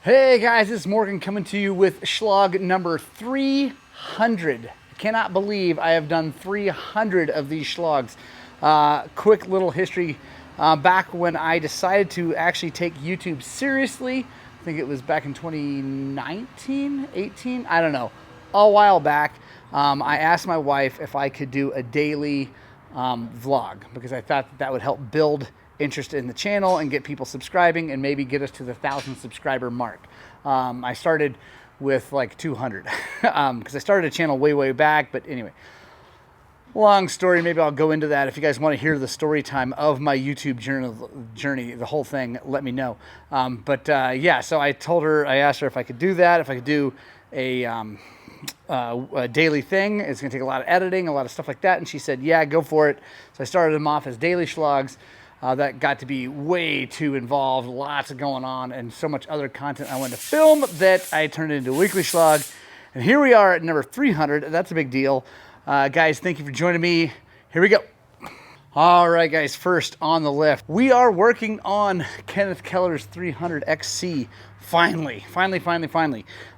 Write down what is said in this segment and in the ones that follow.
Hey guys, this is Morgan coming to you with Shlog number 300. I cannot believe I have done 300 of these Shlogs. Quick little history. Back when I decided to actually take YouTube seriously, I think it was back in 2019, 18, I don't know, a while back, I asked my wife if I could do a daily vlog because I thought that would help build interest in the channel and get people subscribing and maybe get us to the 1,000 subscriber mark. I started with like 200 because I started a channel way back, but anyway, long story. Maybe I'll go into that. If you guys want to hear the story time of my YouTube journey, the whole thing, let me know. Yeah, so I asked her if I could do that, if I could do a daily thing. It's going to take a lot of editing, a lot of stuff like that. And she said, yeah, go for it. So I started them off as daily Shlogs. That got to be way too involved, lots of going on, and so much other content I wanted to film that I turned it into a weekly Shlog. And here we are at number 300. That's a big deal. Guys, thank you for joining me. Here we go. All right, guys, first on the list, we are working on Kenneth Keller's 300 XC. Finally.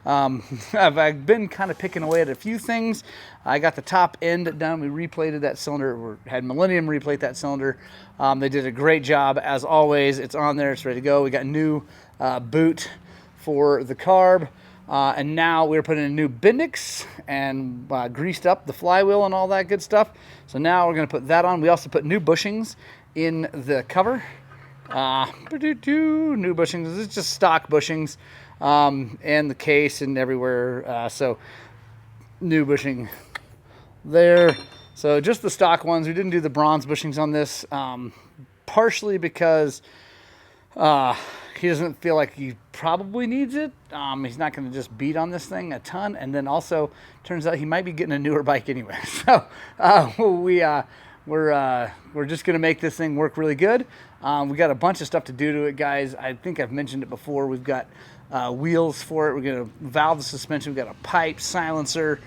I've been kind of picking away at a few things. I got the top end done. We replated that cylinder. We had Millennium replate that cylinder. They did a great job, as always. It's on there. It's ready to go. We got new boot for the carb. And now we're putting in a new Bendix and greased up the flywheel and all that good stuff. So now we're going to put that on. We also put new bushings in the cover. New bushings. It's just stock bushings and the case and everywhere. So new bushing there. So just the stock ones. We didn't do the bronze bushings on this, partially because he doesn't feel like he probably needs it. He's not going to just beat on this thing a ton. And then also turns out he might be getting a newer bike anyway. So we're just going to make this thing work really good. We got a bunch of stuff to do to it, guys. I think I've mentioned it before. We've got wheels for it. We're going to valve the suspension. We've got a pipe, silencer.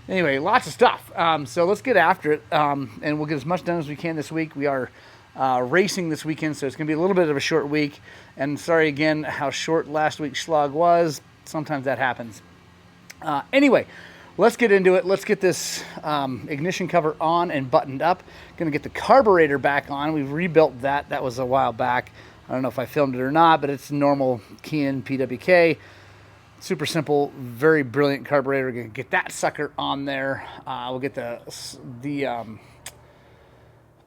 Anyway, lots of stuff. So let's get after it, and we'll get as much done as we can this week. We are racing this weekend, so it's going to be a little bit of a short week. And sorry again how short last week's Shlog was. Sometimes that happens. Anyway, let's get into it. Let's get this ignition cover on and buttoned up. Going to get the carburetor back on. We've rebuilt that. That was a while back. I don't know if I filmed it or not, but it's normal Kian PWK. Super simple, very brilliant carburetor. We're going to get that sucker on there. We'll get the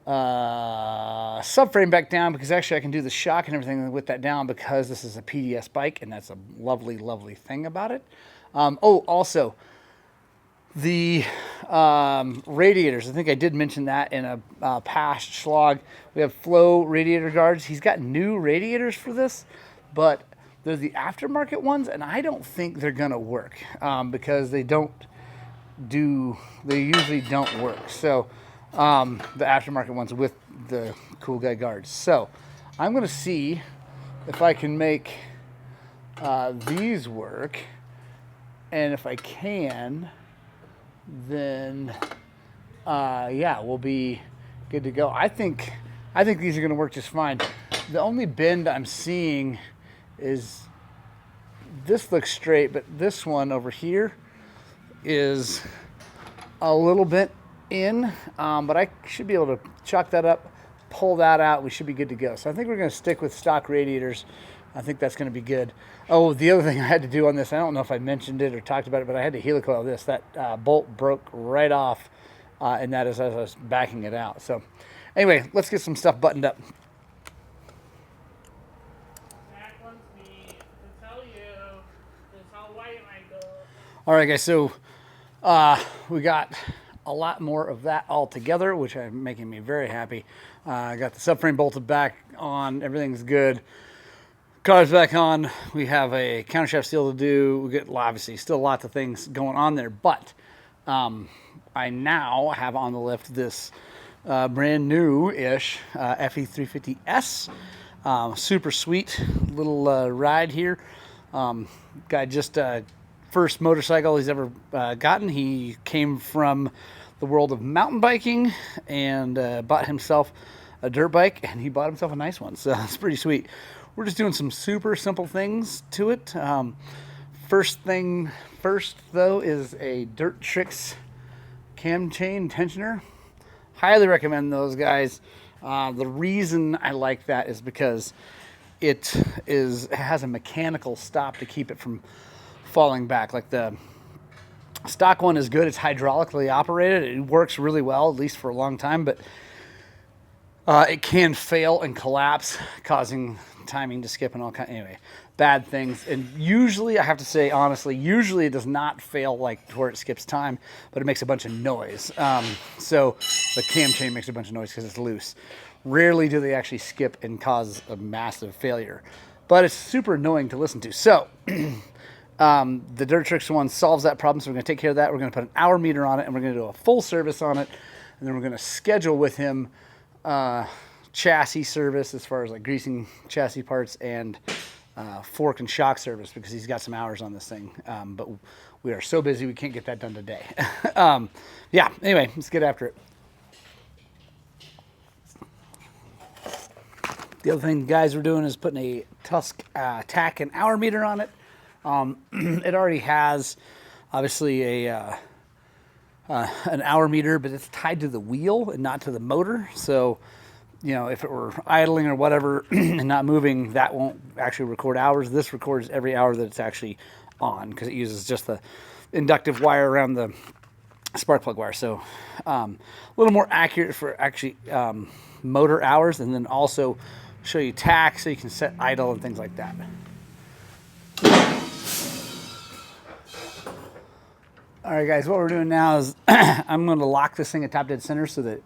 subframe back down, because actually I can do the shock and everything with that down because this is a PDS bike, and that's a lovely thing about it. Also the radiators. I think I did mention that in a past Shlog. We have Flow radiator guards. He's got new radiators for this, but they're the aftermarket ones, and I don't think they're gonna work because they usually don't work. So the aftermarket ones with the cool guy guards. So I'm gonna see if I can make these work, and if I can, then yeah, we'll be good to go. I think these are gonna work just fine. The only bend I'm seeing is this looks straight, but this one over here is a little bit in, but I should be able to chalk that up, pull that out. We should be good to go. So I think we're going to stick with stock radiators. I think that's going to be good. Oh, the other thing I had to do on this, I don't know if I mentioned it or talked about it, but I had to helicoil this. That bolt broke right off, and that is as I was backing it out. So anyway, let's get some stuff buttoned up. All right, guys, so we got a lot more of that all together, which is making me very happy. I got the subframe bolted back on. Everything's good. Car's back on. We have a countershaft seal to do. We get obviously still lots of things going on there, but I now have on the lift this brand new-ish FE350S. Super sweet little ride here. Guy just first motorcycle he's ever gotten. He came from the world of mountain biking and bought himself a dirt bike, and he bought himself a nice one, so it's pretty sweet. we're just doing some super simple things to it. First thing first, though, is a DIRTBIKES cam chain tensioner. Highly recommend those guys. The reason I like that is because it has a mechanical stop to keep it from falling back. Like the stock one is good. It's hydraulically operated. It works really well, at least for a long time, but it can fail and collapse, causing timing to skip and all kind. Anyway, bad things. And usually, I have to say honestly, usually it does not fail like to where it skips time, but it makes a bunch of noise. So the cam chain makes a bunch of noise because it's loose. Rarely do they actually skip and cause a massive failure, but it's super annoying to listen to. So the DIRTBIKES one solves that problem. So we're going to take care of that. We're going to put an hour meter on it, and we're going to do a full service on it, and then we're going to schedule with him chassis service as far as like greasing chassis parts and fork and shock service, because he's got some hours on this thing, but we are so busy we can't get that done today. Yeah, anyway, let's get after it. The other thing, guys, we're doing is putting a Tusk tack and hour meter on it. It already has obviously a an hour meter, but it's tied to the wheel and not to the motor. So, you know, if it were idling or whatever and not moving, that won't actually record hours. This records every hour that it's actually on, because it uses just the inductive wire around the spark plug wire. So a little more accurate for actually motor hours, and then also show you tack so you can set idle and things like that. All right, guys, what we're doing now is I'm going to lock this thing at top dead center so that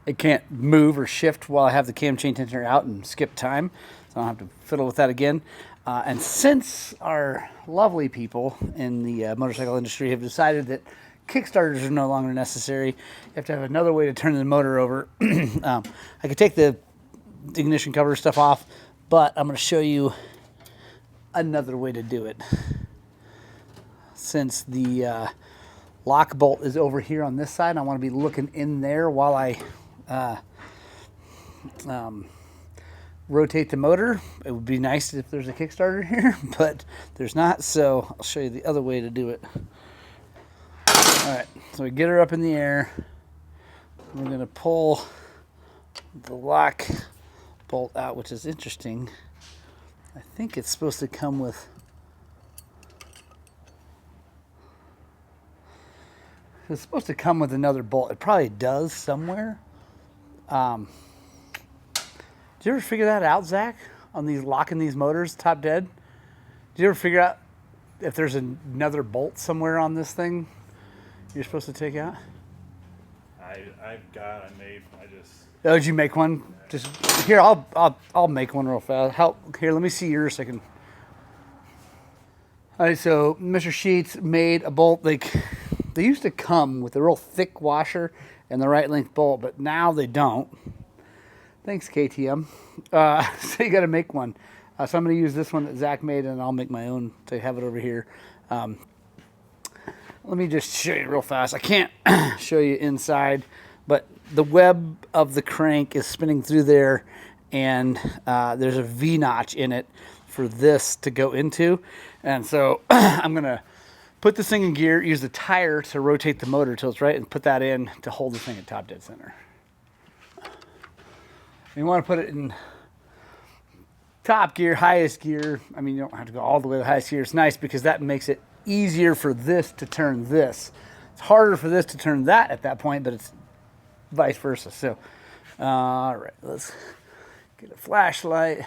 it can't move or shift while I have the cam chain tensioner out and skip time. So I don't have to fiddle with that again. And since our lovely people in the motorcycle industry have decided that Kickstarters are no longer necessary, you have to have another way to turn the motor over. I could take the ignition cover stuff off, but I'm going to show you another way to do it. Since the lock bolt is over here on this side, I want to be looking in there while I rotate the motor. It would be nice if there's a Kickstarter here, but there's not, so I'll show you the other way to do it. All right, so we get her up in the air. We're going to pull the lock bolt out, which is interesting. I think it's supposed to come with... It's supposed to come with another bolt. It probably does somewhere. Did you ever figure that out, Zach? On these locking these motors top dead? Did you ever figure out if there's another bolt somewhere on this thing you're supposed to take out? I made. Oh, did you make one? Just here, I'll make one real fast. Here, let me see yours so I can. All right, so Mr. Sheets made a bolt. They used to come with a real thick washer and the right length bolt, but now they don't. Thanks, KTM. So you got to make one. So I'm going to use this one that Zach made, and I'll make my own to have it over here. Let me just show you real fast. I can't show you inside, but the web of the crank is spinning through there, and there's a V-notch in it for this to go into. And so I'm going to put this thing in gear, use the tire to rotate the motor till it's right, and put that in to hold the thing at top dead center. You want to put it in top gear, highest gear. I mean, you don't have to go all the way to the highest gear. It's nice because that makes it easier for this to turn this. It's harder for this to turn that at that point, but it's vice versa. So, all right, let's get a flashlight.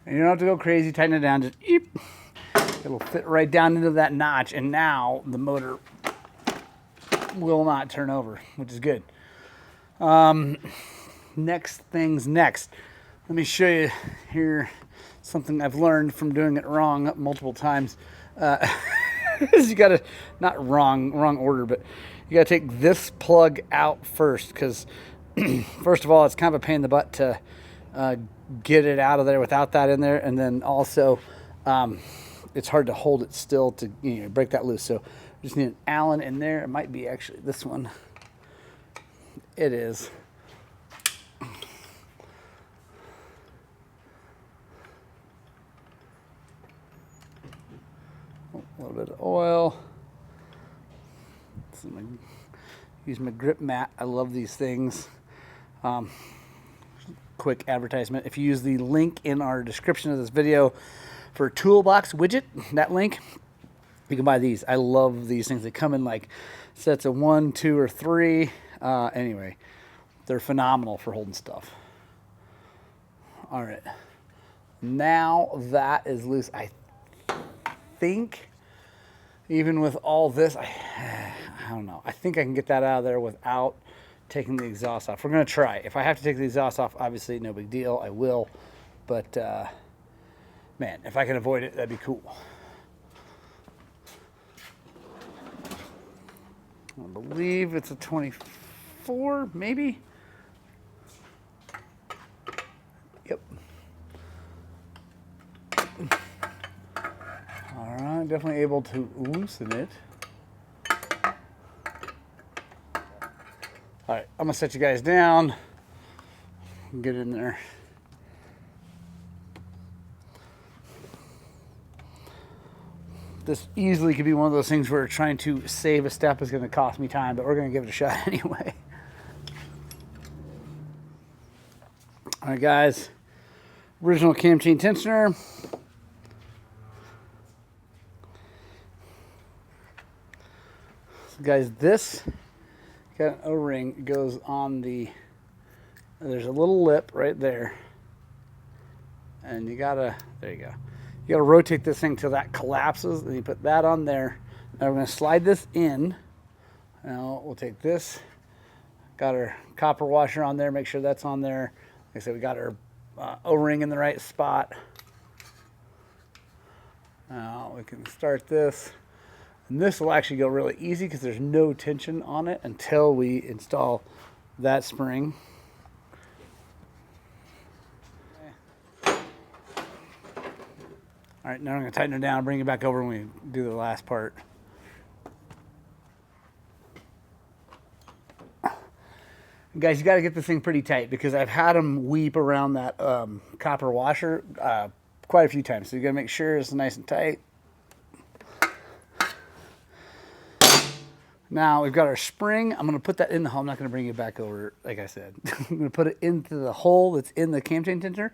And you don't have to go crazy, tighten it down, just eep. It'll fit right down into that notch, and now the motor will not turn over, which is good. Next things next. Let me show you here something I've learned from doing it wrong multiple times. You gotta, not wrong order, but you gotta take this plug out first, because first of all, it's kind of a pain in the butt to get it out of there without that in there, and then also it's hard to hold it still to, you know, break that loose. So just need an Allen in there. It might be actually this one. It is. A little bit of oil. Use my grip mat. I love these things. Quick advertisement. If you use the link in our description of this video for toolbox widget, that link, you can buy these. I love these things. They come in like sets of 1, 2, or 3. Anyway, they're phenomenal for holding stuff. All right. Now that is loose. I think even with all this, I don't know. I think I can get that out of there without taking the exhaust off. We're going to try. If I have to take the exhaust off, obviously no big deal. I will. But, man, if I can avoid it, that'd be cool. I believe it's a 24, maybe? Yep. All right, definitely able to loosen it. All right, I'm gonna set you guys down. Get in there. This easily could be one of those things where trying to save a step is gonna cost me time, but we're gonna give it a shot anyway. All right, guys. Original cam chain tensioner. So guys, this got an O-ring. It goes on the, there's a little lip right there. And you gotta, there you go. You gotta rotate this thing till that collapses, and you put that on there. Now we're gonna slide this in. Now we'll take this, got our copper washer on there, make sure that's on there. Like I said, we got our O-ring in the right spot. Now we can start this. And this will actually go really easy because there's no tension on it until we install that spring. All right, now I'm going to tighten it down and bring it back over when we do the last part. Guys, you got to get this thing pretty tight because I've had them weep around that copper washer quite a few times. So you got to make sure it's nice and tight. Now we've got our spring. I'm going to put that in the hole. I'm not going to bring it back over, like I said. I'm going to put it into the hole that's in the cam chain tensioner.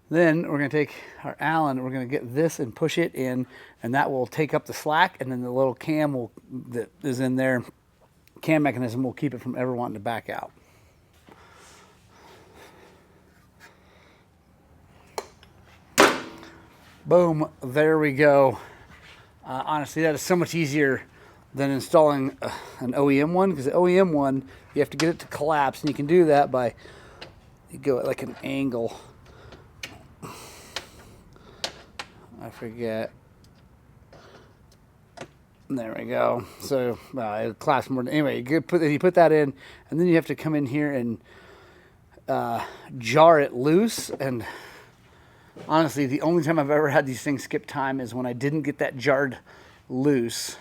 Then we're going to take our Allen, we're going to get this and push it in, and that will take up the slack, and then the little cam that is in there, cam mechanism, will keep it from ever wanting to back out. Boom, there we go. Honestly, that is so much easier than installing an OEM one, because the OEM one, you have to get it to collapse, and you can do that by, you go at like an angle. I forget. There we go. So it collapsed more. Anyway, you put that in, and then you have to come in here and jar it loose. And honestly, the only time I've ever had these things skip time is when I didn't get that jarred loose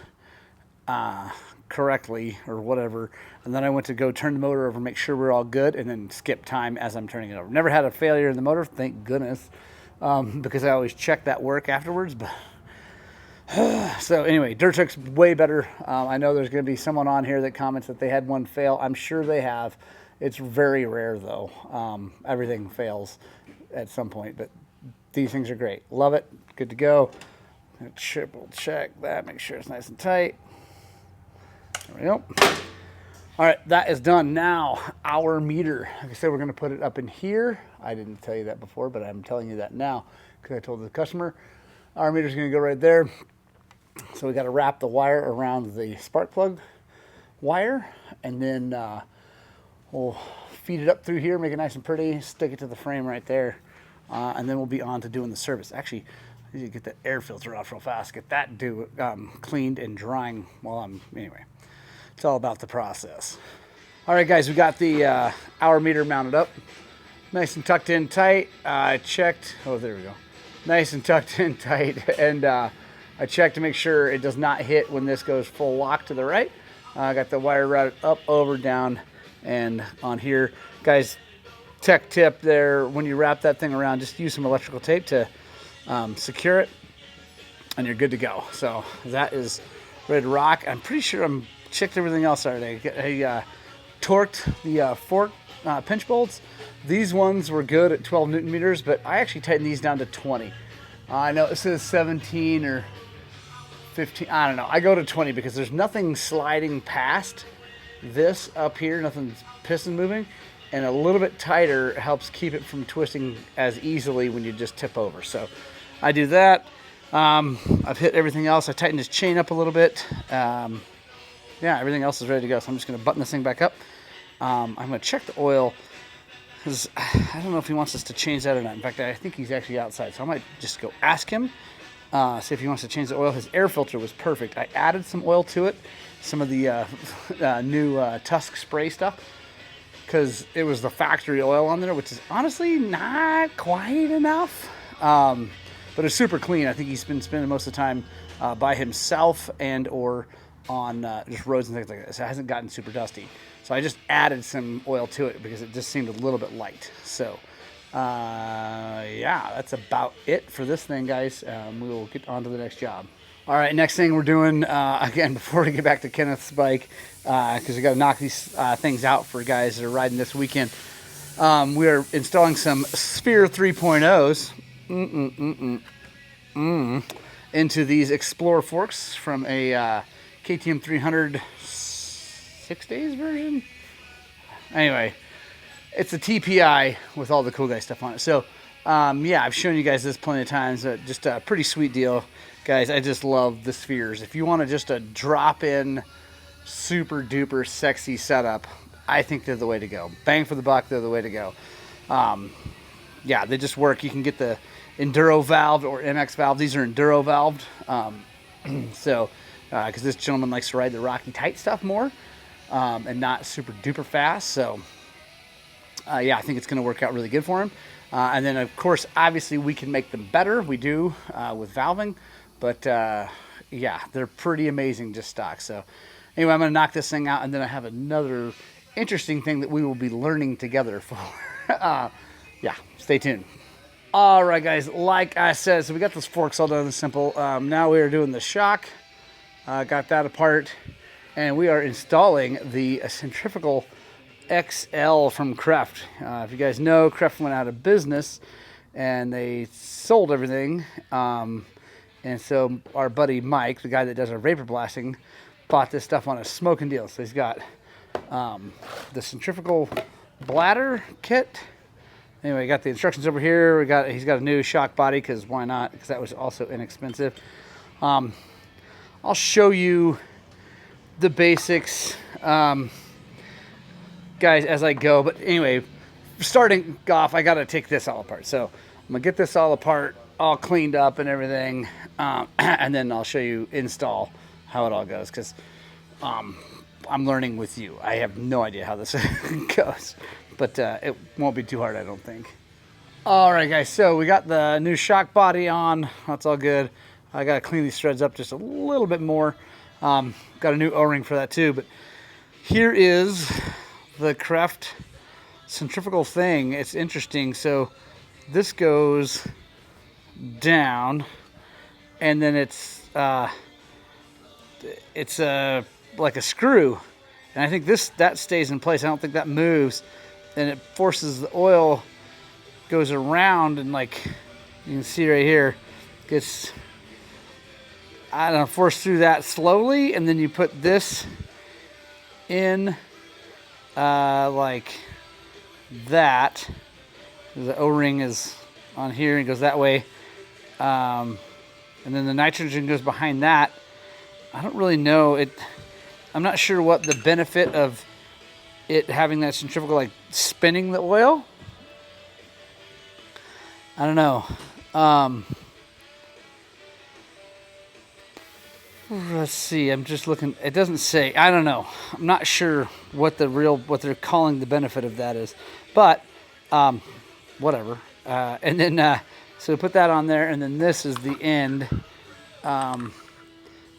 correctly or whatever, and then I went to go turn the motor over, make sure we're all good, and then skip time as I'm turning it over. Never had a failure in the motor, thank goodness, because I always check that work afterwards. But so anyway, DIRTBIKES way better. I know there's going to be someone on here that comments that they had one fail. I'm sure they have. It's very rare though. Everything fails at some point, but these things are great. Love it. Good to go. Triple check that, make sure it's nice and tight. There we go. All right, that is done. Now, our meter. Like I said, we're going to put it up in here. I didn't tell you that before, but I'm telling you that now because I told the customer. Our meter is going to go right there. So we got to wrap the wire around the spark plug wire, and then we'll feed it up through here, make it nice and pretty, stick it to the frame right there, and then we'll be on to doing the service. Actually, I need to get that air filter off real fast, get that cleaned and drying while anyway. It's all about the process. All right, guys, we got the hour meter mounted up. Nice and tucked in tight. I checked, oh, there we go. nice and tucked in tight. And I check to make sure it does not hit when this goes full lock to the right. I got the wire routed up, over, down, and on here. Guys, tech tip there, when you wrap that thing around, just use some electrical tape to secure it, and you're good to go. So that is ready to rock. I'm pretty sure I'm checked everything else already. I torqued the fork pinch bolts. These ones were good at 12 Newton meters, but I actually tightened these down to 20. I know it says 17 or 15, I don't know. I go to 20 because there's nothing sliding past this up here, nothing's piston moving, and a little bit tighter helps keep it from twisting as easily when you just tip over. So I do that. I've hit everything else. I tightened his chain up a little bit. Yeah, everything else is ready to go. So I'm just going to button this thing back up. I'm going to check the oil because I don't know if he wants us to change that or not. In fact, I think he's actually outside, so I might just go ask him. See if he wants to change the oil. His air filter was perfect. I added some oil to it, some of the new Tusk spray stuff, because it was the factory oil on there, which is honestly not quite enough. But it's super clean. I think he's been spending most of the time by himself and or on just roads and things like that. So it hasn't gotten super dusty. So I just added some oil to it because it just seemed a little bit light. So yeah, that's about it for this thing, guys. We will get on to the next job. All right, next thing we're doing, again, before we get back to Kenneth's bike, because we got to knock these things out for guys that are riding this weekend. We are installing some Sphere 3.0s into these Explorer forks from a KTM 300 6 days version. Anyway, it's a TPI with all the cool guy stuff on it. So, yeah, I've shown you guys this plenty of times. Just a pretty sweet deal. Guys, I just love the Spheres. If you want just a drop-in, super duper sexy setup, I think they're the way to go. Bang for the buck, they're the way to go. Yeah, they just work. You can get the Enduro valved or MX valve. These are Enduro valved. So, because this gentleman likes to ride the rocky tight stuff more and not super duper fast. So, yeah, I think it's going to work out really good for him. And then, of course, obviously we can make them better. We do with valving. But, yeah, they're pretty amazing just stock. So, anyway, I'm going to knock this thing out. And then I have another interesting thing that we will be learning together for. Yeah, stay tuned. All right, guys, like I said, so we got those forks all done and simple. Now we are doing the shock. Got that apart. And we are installing the centrifugal XL from Kreft. If you guys know, Kreft went out of business and they sold everything. And so our buddy Mike, the guy that does our vapor blasting, bought this stuff on a smoking deal. So he's got the centrifugal bladder kit. Anyway, got the instructions over here. He's got a new shock body, because why not? Because that was also inexpensive. I'll show you the basics, guys, as I go. But anyway, starting off, I got to take this all apart. So I'm gonna get this all apart, all cleaned up and everything, and then I'll show you install how it all goes, because I'm learning with you. I have no idea how this goes, but it won't be too hard, I don't think. All right, guys, so we got the new shock body on. That's all good. I got to clean these threads up just a little bit more. Got a new O-ring for that too, but here is the Kreft centrifugal thing. It's interesting. So this goes down, and then it's like a screw, and I think that stays in place. I don't think that moves, and it forces the oil, goes around, and like you can see right here, gets, I don't know, force through that slowly, and then you put this in like that. The O-ring is on here and goes that way, and then the nitrogen goes behind that. I don't really know it. I'm not sure what the benefit of it having that centrifugal, like spinning the oil. I don't know. Let's see. I'm just looking. It doesn't say. I don't know. I'm not sure what they're calling the benefit of that is, but whatever. And then So we put that on there, and then this is the end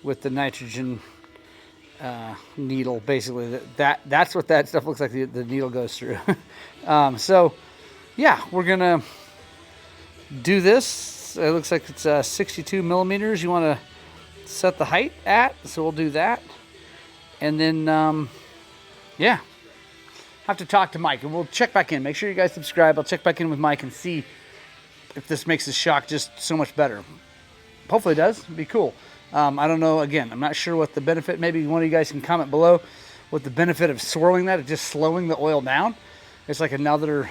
with the nitrogen needle. Basically, that's what that stuff looks like. The needle goes through. So yeah, we're gonna do this. It looks like it's 62 millimeters. You want to set the height at, so we'll do that, and then yeah, have to talk to Mike, and we'll check back in. Make sure you guys subscribe. I'll check back in with Mike and see if this makes the shock just so much better. Hopefully it does. It'd be cool. I don't know. Again, I'm not sure what the benefit. Maybe one of you guys can comment below what the benefit of swirling that is, just slowing the oil down. It's like another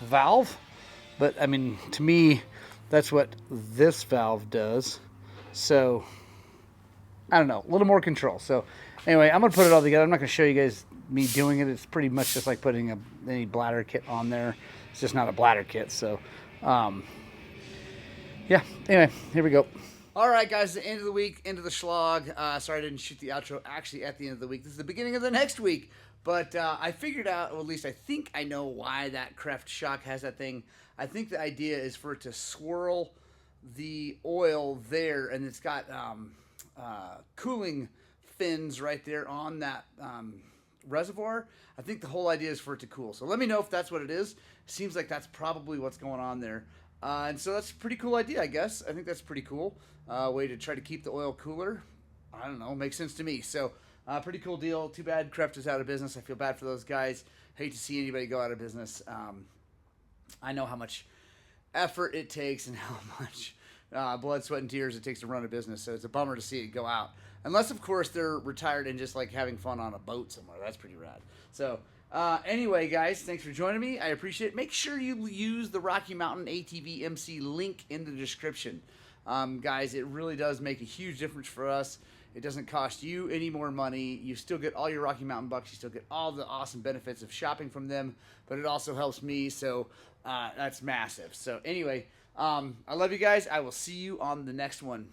valve. But, I mean, to me, that's what this valve does. So, I don't know. A little more control. So, anyway, I'm going to put it all together. I'm not going to show you guys me doing it. It's pretty much just like putting any bladder kit on there. It's just not a bladder kit. So, yeah, anyway, here we go. All right, guys, the end of the week, end of the Shlog. Sorry I didn't shoot the outro actually at the end of the week. This is the beginning of the next week. But I figured out, or at least I think I know why that Kreft shock has that thing. I think the idea is for it to swirl the oil there, and it's got cooling fins right there on that reservoir. I think the whole idea is for it to cool. So let me know if that's what it is. Seems like that's probably what's going on there. And so that's a pretty cool idea, I guess. I think that's pretty cool. Way to try to keep the oil cooler. I don't know. Makes sense to me. So pretty cool deal. Too bad Kreft is out of business. I feel bad for those guys. Hate to see anybody go out of business. I know how much effort it takes and how much blood, sweat, and tears it takes to run a business. So it's a bummer to see it go out. Unless, of course, they're retired and just like having fun on a boat somewhere. That's pretty rad. So anyway, guys, thanks for joining me. I appreciate it. Make sure you use the Rocky Mountain ATV MC link in the description. Guys, it really does make a huge difference for us. It doesn't cost you any more money. You still get all your Rocky Mountain bucks. You still get all the awesome benefits of shopping from them, but it also helps me, so that's massive. So anyway, I love you guys. I will see you on the next one.